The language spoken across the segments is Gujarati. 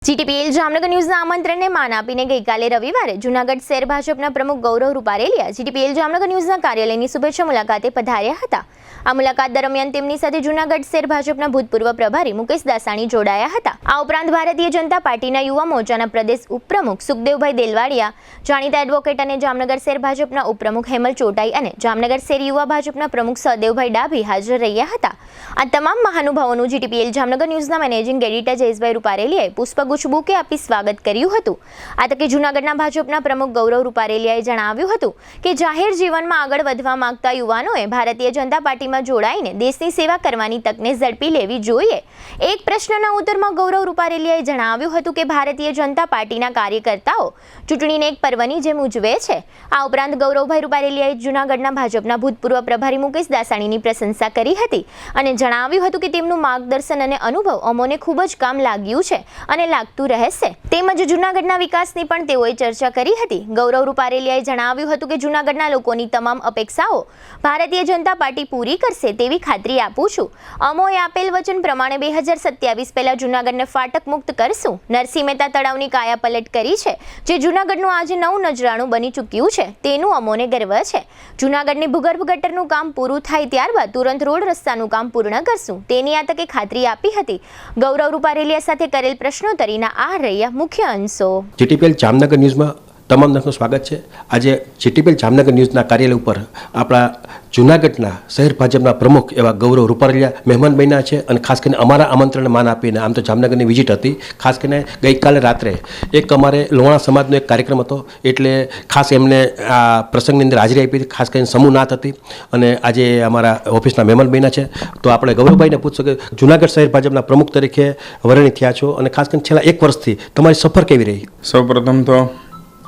જીટીપીએલ જામનગર ન્યૂઝના આમંત્રણને માન આપીને ગઈકાલે રવિવારે જૂનાગઢ શહેર ભાજપના પ્રમુખ ગૌરવ રૂપારેલિયા જીટીપીએલ જામનગર ન્યૂઝના કાર્યાલયની શુભેચ્છા મુલાકાતે પધાર્યા હતા। આ મુલાકાત દરમિયાન તેમની સાથે જૂનાગઢ શહેર ભાજપના ભૂતપૂર્વ પ્રભારી મુકેશ દાસાણી જોડાયા હતા। આ ઉપરાંત ભારતીય જનતા પાર્ટીના યુવા મોરચાના પ્રદેશ ઉપપ્રમુખ સુખદેવભાઈ દેલવાડિયા, જાણીતા એડવોકેટ અને જામનગર શહેર ભાજપના ઉપપ્રમુખ હેમલ ચોટાઈ અને જામનગર શહેર યુવા ભાજપના પ્રમુખ સહદેવભાઈ ડાભી હાજર રહ્યા હતા। આ તમામ મહાનુભાવોનું જીટીપીએલ જામનગર ન્યૂઝના મેનેજિંગ એડિટર જયેશભાઈ રૂપારેલિયાએ પુષ્પગુચ્છ બુકે આપી સ્વાગત કર્યું હતું। આ તકે જૂનાગઢના ભાજપના પ્રમુખ ગૌરવ રૂપારેલિયાએ જણાવ્યું હતું કે જાહેર જીવનમાં આગળ વધવા માંગતા યુવાનોએ ભારતીય જનતા પાર્ટીમાં જોડાઈને દેશની સેવા કરવાની તકને ઝડપી લેવી જોઈએ। એક પ્રશ્નના ઉત્તરમાં ગૌરવ રૂપારેલિયાએ જણાવ્યું હતું કે ભારતીય જનતા પાર્ટીના કાર્યકર્તાઓ ચૂંટણીને એક પર્વની જેમ ઉજવે છે। આ ઉપરાંત ગૌરવભાઈ રૂપારેલિયાએ જૂનાગઢના ભાજપના ભૂતપૂર્વ પ્રભારી મુકેશ દાસાણીની પ્રશંસા કરી હતી અને જણાવ્યું હતું કે તેમનું માર્ગદર્શન અને અનુભવ અમોને ખૂબ જ કામ લાગ્યું છે અને લાગતું રહેશે। તેમજ જૂનાગઢના વિકાસની પણ તેઓએ ચર્ચા કરી હતી। ગૌરવ રૂપારેલિયાએ જણાવ્યું હતું કે જૂનાગઢના લોકોની તમામ અપેક્ષાઓ ભારતીય જનતા પાર્ટી પૂરી કરશે તેવી ખાતરી આપું છું। અમોએ આપેલ વચન પ્રમાણે 2027 પહેલા જૂનાગઢને ફાટક મુક્ત કરશું। નરસિંહ મહેતા તળાવની કાયાપલટ કરી છે, જે જૂનાગઢનું આજે નવું નજરાણું બની ચૂક્યું છે, તેનું અમોને ગર્વ છે। જૂનાગઢની ભૂગર્ભ ગટરનું કામ પૂરું થાય ત્યારબાદ તુરંત રોડ રસ્તાનું કામ પૂર્ણ કરશું તેની આ તકે ખાતરી આપી હતી। ગૌરવ રૂપારેલિયા સાથે કરેલ પ્રશ્નોત્તરીના આ રહ્યા મુખ્ય અંશો। જીટીપીએલ જામનગર ન્યૂઝમાં તમામ દર્શકોનું સ્વાગત છે। આજે જીટીપીએલ જામનગર ન્યૂઝના કાર્યાલય ઉપર આપણા જૂનાગઢના શહેર ભાજપના પ્રમુખ એવા ગૌરવ રૂપારેલિયા મહેમાન બન્યા છે અને ખાસ કરીને અમારા આમંત્રણને માન આપીને આમ તો જામનગરની વિઝિટ હતી। ખાસ કરીને ગઈકાલે રાત્રે એક અમારે લોહાણા સમાજનો એક કાર્યક્રમ હતો, એટલે ખાસ એમને આ પ્રસંગની અંદર હાજરી આપી હતી। ખાસ કરીને સમૂહ નાત હતી અને આજે અમારા ઓફિસના મહેમાન બન્યા છે। તો આપણે ગૌરવભાઈને પૂછશું કે જૂનાગઢ શહેર ભાજપના પ્રમુખ તરીકે વરણી થયા છો અને ખાસ કરીને છેલ્લા 1 વર્ષથી તમારી સફર કેવી રહી? સૌપ્રથમ તો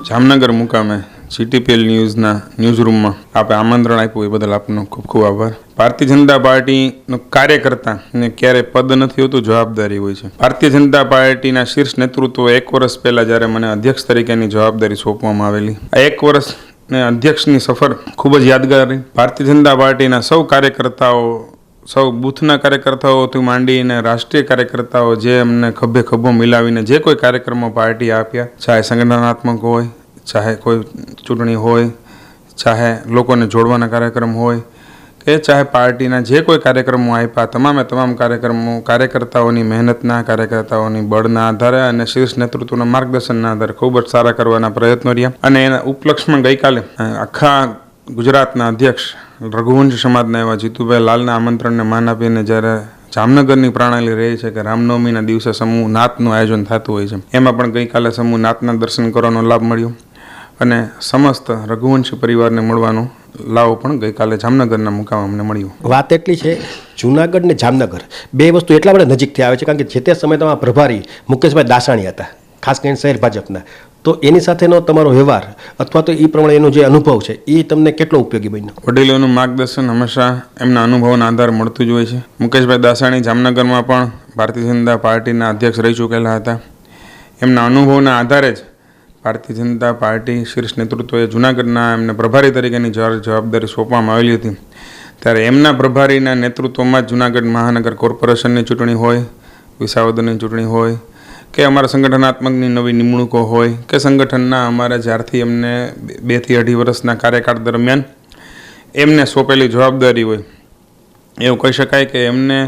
જામનગર મુકામે જીટીપીએલ ન્યૂઝના ન્યૂઝરૂમમાં આપણે આમંત્રણ આપ્યું એ બદલ આપનો ખૂબ ખૂબ આભાર। ભારતીય જનતા પાર્ટીનો કાર્યકર્તા ને ક્યારે પદ નથી હોતું, જવાબદારી હોય છે। ભારતીય જનતા પાર્ટીના શીર્ષ નેતૃત્વ 1 વર્ષ પહેલાં જ્યારે મને અધ્યક્ષ તરીકેની જવાબદારી સોંપવામાં આવેલી, આ 1 વર્ષ ને અધ્યક્ષની સફર ખૂબ જ યાદગાર રહી। ભારતીય જનતા પાર્ટીના સૌ કાર્યકર્તાઓ, સૌ બૂથના કાર્યકર્તાઓથી માંડીને રાષ્ટ્રીય કાર્યકર્તાઓ જે અમને ખભે ખભો મિલાવીને જે કોઈ કાર્યક્રમો પાર્ટી આપ્યા, ચાહે સંગઠનાત્મક હોય, ચાહે કોઈ ચૂંટણી હોય, ચાહે લોકોને જોડવાના કાર્યક્રમ હોય કે ચાહે પાર્ટીના જે કોઈ કાર્યક્રમો આપ્યા, તમામ કાર્યક્રમો કાર્યકર્તાઓની મહેનતના, કાર્યકર્તાઓની બળના આધારે અને શીર્ષ નેતૃત્વના માર્ગદર્શનના આધારે ખૂબ જ સારા કરવાના પ્રયત્નો રહ્યા। અને એના ઉપલક્ષમાં ગઈકાલે આખા ગુજરાતના અધ્યક્ષ રઘુવંશ સમાજના એવા જીતુભાઈ લાલના આમંત્રણને માન આપીને જ્યારે જામનગરની પ્રણાલી રહી છે કે રામનવમીના દિવસે સમૂહ નાતનું આયોજન થતું હોય છે, એમાં પણ ગઈકાલે સમૂહ નાતના દર્શન કરવાનો લાભ મળ્યો અને સમસ્ત રઘુવંશી પરિવારને મળવાનો લાભ પણ ગઈકાલે જામનગરના મુકામે અમને મળ્યો। વાત એટલી છે, જૂનાગઢ ને જામનગર બે વસ્તુ એટલા બધા નજીકથી આવે છે કારણ કે જે તે સમયે તમારા પ્રભારી મુકેશભાઈ દાસાણી હતા, ખાસ કરીને શહેર ભાજપના। તો એની સાથેનો તમારો વ્યવહાર અથવા તો એ પ્રમાણે એનો જે અનુભવ છે એ તમને કેટલો ઉપયોગી બન્યો? વડીલોનું માર્ગદર્શન હંમેશા એમના અનુભવના આધારે મળતું જ હોય છે। મુકેશભાઈ દાસાણી જામનગરમાં પણ ભારતીય જનતા પાર્ટીના અધ્યક્ષ રહી ચૂકેલા હતા। એમના અનુભવના આધારે જ ભારતીય જનતા પાર્ટી શીર્ષ નેતૃત્વએ જૂનાગઢના એમને પ્રભારી તરીકેની જવાબદારી સોંપવામાં આવેલી હતી, ત્યારે એમના પ્રભારીના નેતૃત્વમાં જ જૂનાગઢ મહાનગર કોર્પોરેશનની ચૂંટણી હોય, વિસાવદરની ચૂંટણી હોય કે અમારા સંગઠનાત્મકની નવી નિમણૂકો હોય કે સંગઠનના અમારા જ્યારથી એમને 2 થી 2.5 વર્ષના કાર્યકાળ દરમિયાન એમને સોંપેલી જવાબદારી હોય, એવું કહી શકાય કે એમને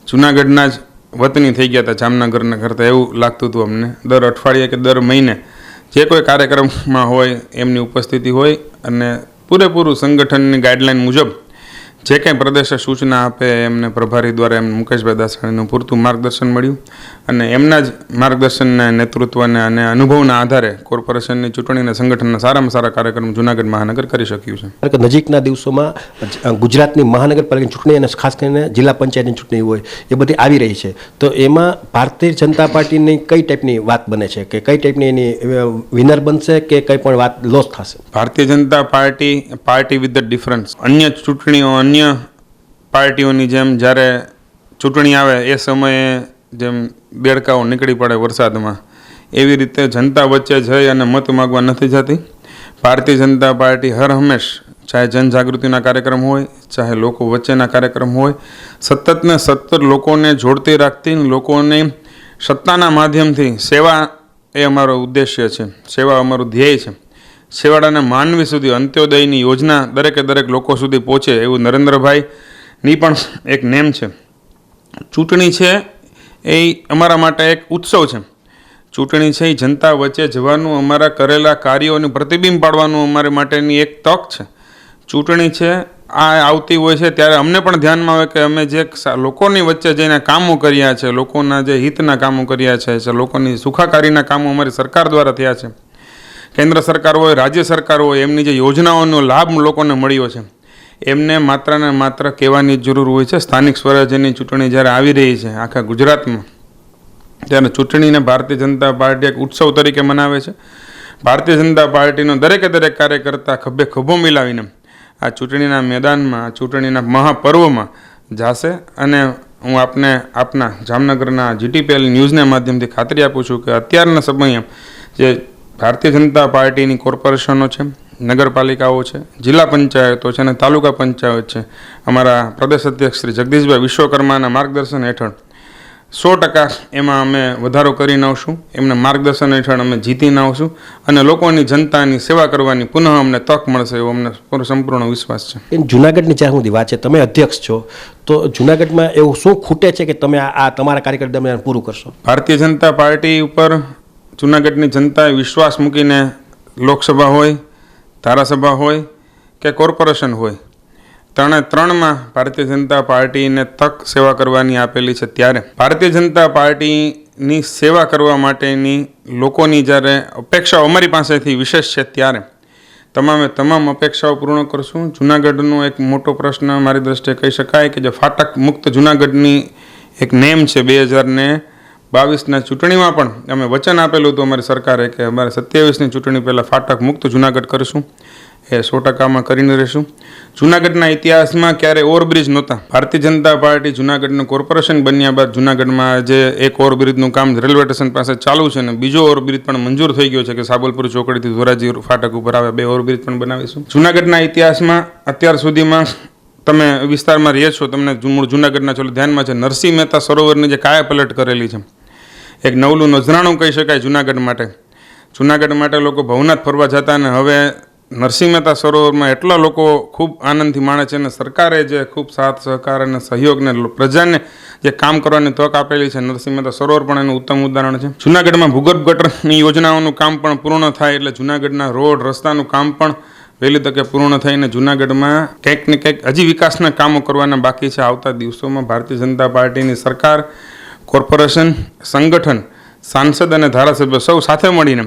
જૂનાગઢના જ વતની થઈ ગયા હતા જામનગરના કરતાં, એવું લાગતું હતું અમને। દર અઠવાડિયે કે દર મહિને જે કોઈ કાર્યક્રમમાં હોય એમની ઉપસ્થિતિ હોય અને પૂરેપૂરું સંગઠનની ગાઈડલાઈન મુજબ જે કંઈ પ્રદેશે સૂચના આપે એમને પ્રભારી દ્વારા એમ મુકેશભાઈ દાસાણીનું પૂરતું માર્ગદર્શન મળ્યું અને એમના જ માર્ગદર્શનના નેતૃત્વને અને અનુભવના આધારે કોર્પોરેશનની ચૂંટણીના સંગઠનના સારામાં સારા કાર્યક્રમ જૂનાગઢ મહાનગર કરી શક્યું છે। નજીકના દિવસોમાં ગુજરાતની મહાનગરપાલિકાની ચૂંટણી અને ખાસ કરીને જિલ્લા પંચાયતની ચૂંટણી હોય એ બધી આવી રહી છે, તો એમાં ભારતીય જનતા પાર્ટીની કઈ ટાઈપની વાત બને છે કે કઈ ટાઈપની એની વિનર બનશે કે કંઈ પણ વાત લોસ થશે? Bharatiya Janata party with the difference, અન્ય ચૂંટણીઓ અન્ય પાર્ટીઓની જેમ જ્યારે ચૂંટણી આવે એ સમયે જેમ બેડકાઓ નીકળી પડે વરસાદમાં, એવી રીતે જનતા વચ્ચે જઈ અને મત માગવા નથી જતી। ભારતીય જનતા પાર્ટી હર હંમેશ, ચાહે જનજાગૃતિના કાર્યક્રમ હોય, ચાહે લોકો વચ્ચેના કાર્યક્રમ હોય, સતત લોકોને જોડતી રાખતી, લોકોને સત્તાના માધ્યમથી સેવા એ અમારો ઉદ્દેશ્ય છે, સેવા અમારું ધ્યેય છે. છેવાડાના માનવી સુધી અંત્યોદયની યોજના દરેક લોકો સુધી પહોંચે એવું નરેન્દ્રભાઈની પણ એક નેમ છે. ચૂંટણી છે એ અમારા માટે એક ઉત્સવ છે. ચૂંટણી છે એ જનતા વચ્ચે જવાનું, અમારા કરેલા કાર્યોનું પ્રતિબિંબ પાડવાનું અમારે માટેની એક તક છે. ચૂંટણી છે આ આવતી હોય છે ત્યારે અમને પણ ધ્યાનમાં આવે કે અમે જે લોકોની વચ્ચે જઈને કામો કર્યા છે, લોકોના જે હિતના કામો કર્યા છે, લોકોની સુખાકારીના કામો અમારી સરકાર દ્વારા થયા છે, કેન્દ્ર સરકાર હોય, રાજ્ય સરકાર હોય, એમની જે યોજનાઓનો લાભ લોકોને મળ્યો છે, એમને માત્ર ને માત્ર કહેવાની જરૂર હોય છે. સ્થાનિક સ્વરાજ્યની ચૂંટણી જ્યારે આવી રહી છે આખા ગુજરાતમાં, ત્યારે ચૂંટણીને ભારતીય જનતા પાર્ટી એક ઉત્સવ તરીકે મનાવે છે. ભારતીય જનતા પાર્ટીનો દરેક કાર્યકર્તા ખભે ખભો મિલાવીને આ ચૂંટણીના મેદાનમાં, આ ચૂંટણીના મહાપર્વમાં જાશે. અને હું આપના જામનગરના GTPL ન્યૂઝના માધ્યમથી ખાતરી આપું છું કે અત્યારના સમયે જે ભારતીય જનતા પાર્ટીની કોર્પોરેશનો છે, નગરપાલિકાઓ છે, જિલ્લા પંચાયતો છે અને તાલુકા પંચાયત છે, અમારા પ્રદેશ અધ્યક્ષ શ્રી જગદીશભાઈ વિશ્વકર્માના માર્ગદર્શન હેઠળ 100% એમાં અમે વધારો કરીને આવશું. એમના માર્ગદર્શન હેઠળ અમે જીતીને આવશું અને લોકોની, જનતાની સેવા કરવાની પુનઃ અમને તક મળશે એવો અમને સંપૂર્ણ વિશ્વાસ છે. જુનાગઢની જ્યાં સુધી વાત છે, તમે અધ્યક્ષ છો, તો જુનાગઢમાં એવું શું ખૂટે છે કે તમે આ તમારા કાર્યકાળ દરમિયાન પૂરું કરશો? ભારતીય જનતા પાર્ટી ઉપર જુનાગઢની જનતાએ વિશ્વાસ મૂકીને લોકસભા હોય, ધારાસભા હોય કે કોર્પોરેશન હોય, ત્રણમાં ભારતીય જનતા પાર્ટીને તક સેવા કરવાની આપેલી છે. ત્યારે ભારતીય જનતા પાર્ટીની સેવા કરવા માટેની લોકોની જ્યારે અપેક્ષાઓ અમારી પાસેથી વિશેષ છે, ત્યારે તમામ અપેક્ષાઓ પૂર્ણ કરશું. જુનાગઢનો એક મોટો પ્રશ્ન મારી દ્રષ્ટિએ કહી શકાય કે જે ફાટક મુક્ત જુનાગઢની એક નેમ છે. 2022ના ચૂંટણીમાં પણ અમે વચન આપેલું હતું અમારી સરકારે કે અમારે 27ની ચૂંટણી પહેલાં ફાટક મુક્ત જુનાગઢ કરીશું. એ 100%માં કરીને રહીશું. જુનાગઢના ઇતિહાસમાં ક્યારેય ઓવરબ્રિજ નહોતા. ભારતીય જનતા પાર્ટી જુનાગઢનું કોર્પોરેશન બન્યા બાદ જુનાગઢમાં જે એક ઓવરબ્રિજનું કામ રેલવે સ્ટેશન પાસે ચાલુ છે અને બીજો ઓવરબ્રિજ પણ મંજૂર થઈ ગયો છે કે સાબલપુર ચોકડીથી ધોરાજી ફાટક ઉપર આવે 2 ઓવરબ્રિજ પણ બનાવીશું. જુનાગઢના ઇતિહાસમાં અત્યાર સુધીમાં તમે વિસ્તારમાં રહે છો, તમને મૂળ જુનાગઢના ચલો ધ્યાનમાં છે, નરસિંહ મહેતા સરોવરની જે કાયાપલટ કરેલી છે, એક નવલું નજરાણું કહી શકાય જુનાગઢ માટે. જુનાગઢ માટે લોકો ભવનાથ ફરવા જતા અને હવે નરસિંહ મહેતા સરોવરમાં એટલા લોકો ખૂબ આનંદથી માણે છે અને સરકારે જે ખૂબ સાથ સહકાર અને સહયોગને પ્રજાને જે કામ કરવાની તક આપેલી છે, નરસિંહ મહેતા સરોવર પણ એનું ઉત્તમ ઉદાહરણ છે. જુનાગઢમાં ભૂગર્ભ ગટરની યોજનાઓનું કામ પણ પૂર્ણ થાય એટલે જુનાગઢના રોડ રસ્તાનું કામ પણ વહેલી તકે પૂર્ણ થઈને જુનાગઢમાં કંઈક ને કંઈક હજી વિકાસના કામો કરવાના બાકી છે. આવતા દિવસોમાં ભારતીય જનતા પાર્ટીની સરકાર, કોર્પોરેશન, સંગઠન, સાંસદ અને ધારાસભ્ય સૌ સાથે મળીને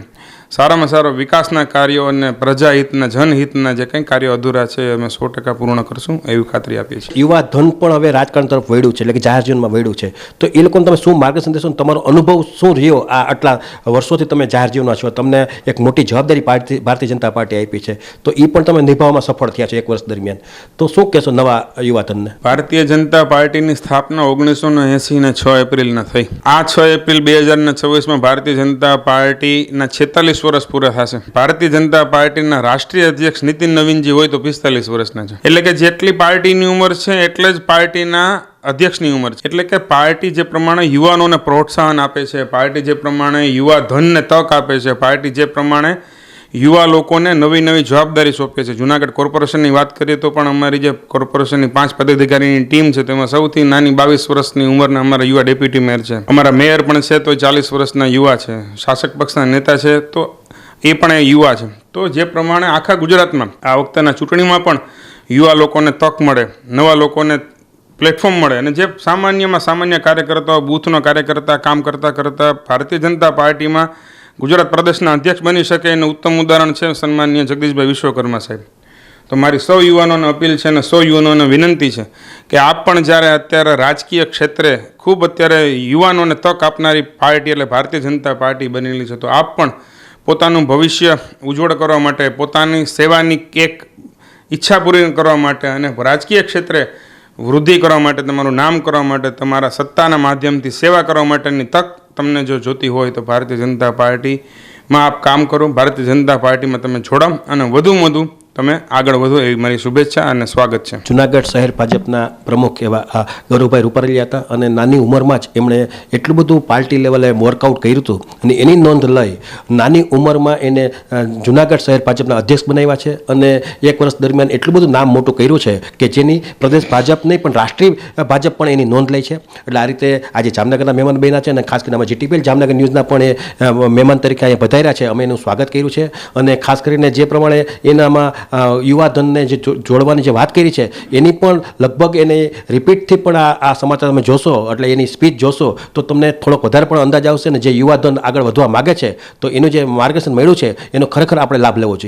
સારામાં સારા વિકાસના કાર્યો અને પ્રજાહિતના, જનહિતના જે કંઈ કાર્યો અધૂરા છે અમે 100% પૂર્ણ કરશું એવી ખાતરી આપીએ છીએ. યુવા ધન પણ હવે રાજકારણ તરફ વળ્યું છે, એટલે કે જાહેર જીવનમાં વળ્યું છે, તો એ લોકોને તમે શું માર્ગદર્શન દેશો? તમારો અનુભવ શું રહ્યો આ આટલા વર્ષોથી તમે જાહેર જીવનમાં છો? તમને એક મોટી જવાબદારી ભારતીય જનતા પાર્ટી આપી છે, તો એ પણ તમે નિભાવવામાં સફળ થયા છો 1 વર્ષ દરમિયાન, તો શું કહેશો નવા યુવા ધનને? ભારતીય જનતા પાર્ટીની સ્થાપના 1980 ને 6 એપ્રિલના થઈ. આ 6 એપ્રિલ 2026માં ભારતીય જનતા પાર્ટીના 46 વર્ષ પૂરા થશે. ભારતીય જનતા પાર્ટીના રાષ્ટ્રીય અધ્યક્ષ નીતિન નવીનજી હોય તો 45 વર્ષના છે. એટલે કે જેટલી પાર્ટીની ઉંમર છે એટલે જ પાર્ટીના અધ્યક્ષની ઉંમર છે. એટલે કે પાર્ટી જે પ્રમાણે યુવાનોને પ્રોત્સાહન આપે છે, પાર્ટી જે પ્રમાણે યુવા ધનને તક આપે છે, પાર્ટી જે પ્રમાણે યુવા લોકોને નવી જવાબદારી સોંપે છે. જુનાગઢ કોર્પોરેશનની વાત કરીએ તો પણ અમારી જે કોર્પોરેશનની 5 પદાધિકારીની ટીમ છે તેમાં સૌથી નાની 22 વર્ષની ઉંમરના અમારા યુવા ડેપ્યુટી મેયર છે. અમારા મેયર પણ છે તો 40 વર્ષના યુવા છે. શાસક પક્ષના નેતા છે તો એ પણ એ યુવા છે. તો જે પ્રમાણે આખા ગુજરાતમાં આ વખતેના ચૂંટણીમાં પણ યુવા લોકોને તક મળે, નવા લોકોને પ્લેટફોર્મ મળે અને જે સામાન્યમાં સામાન્ય કાર્યકર્તાઓ, બૂથનો કાર્યકર્તા કામ કરતાં ભારતીય જનતા પાર્ટીમાં ગુજરાત પ્રદેશના અધ્યક્ષ બની શકે એનું ઉત્તમ ઉદાહરણ છે સન્માનીય જગદીશભાઈ વિશ્વકર્મા સાહેબ. તો મારી સૌ યુવાનોને અપીલ છે અને સૌ યુવાનોને વિનંતી છે કે આપ પણ જ્યારે અત્યારે રાજકીય ક્ષેત્રે ખૂબ અત્યારે યુવાનોને તક આપનારી પાર્ટી એટલે ભારતીય જનતા પાર્ટી બનેલી છે, તો આપ પણ પોતાનું ભવિષ્ય ઉજ્જવળ કરવા માટે, પોતાની સેવાની એક ઈચ્છા પૂરી કરવા માટે અને રાજકીય ક્ષેત્રે વૃદ્ધિ કરવા માટે, તમારું નામ કરવા માટે, તમારા સત્તાના માધ્યમથી સેવા કરવા માટેની તક તમને જો જોતી હોય તો ભારતીય જનતા પાર્ટીમાં આપ કામ કરો, ભારતીય જનતા પાર્ટીમાં તમે જોડાઓ અને વધુમાં વધુ તમે આગળ વધો એવી મારી શુભેચ્છા અને સ્વાગત છે. જુનાગઢ શહેર ભાજપના પ્રમુખ એવા ગૌરવભાઈ રૂપારેલિયા હતા અને નાની ઉંમરમાં જ એમણે એટલું બધું પાર્ટી લેવલે વર્કઆઉટ કર્યું હતું અને એની નોંધ લઈ નાની ઉંમરમાં એને જુનાગઢ શહેર ભાજપના અધ્યક્ષ બનાવ્યા છે અને 1 વર્ષ દરમિયાન એટલું બધું નામ મોટું કર્યું છે કે જેની પ્રદેશ ભાજપ નહીં પણ રાષ્ટ્રીય ભાજપ પણ એની નોંધ લે છે. એટલે આ રીતે આજે જામનગરના મહેમાન બન્યા છે અને ખાસ કરીને અમે જીટીપીએલ જામનગર ન્યૂઝના પણ એ મહેમાન તરીકે અહીંયા પધાર્યા છે. અમે એનું સ્વાગત કર્યું છે અને ખાસ કરીને જે પ્રમાણે એનામાં યુવાધનને જે જોડવાની જે વાત કરી છે એની પણ લગભગ એને રિપીટથી પણ આ સમાચાર તમે જોશો એટલે એની સ્પીચ જોશો તો તમને થોડોક વધારે પણ અંદાજ આવશે ને જે યુવાધન આગળ વધવા માગે છે તો એનું જે માર્ગદર્શન મળ્યું છે એનો ખરેખર આપણે લાભ લેવો જોઈએ.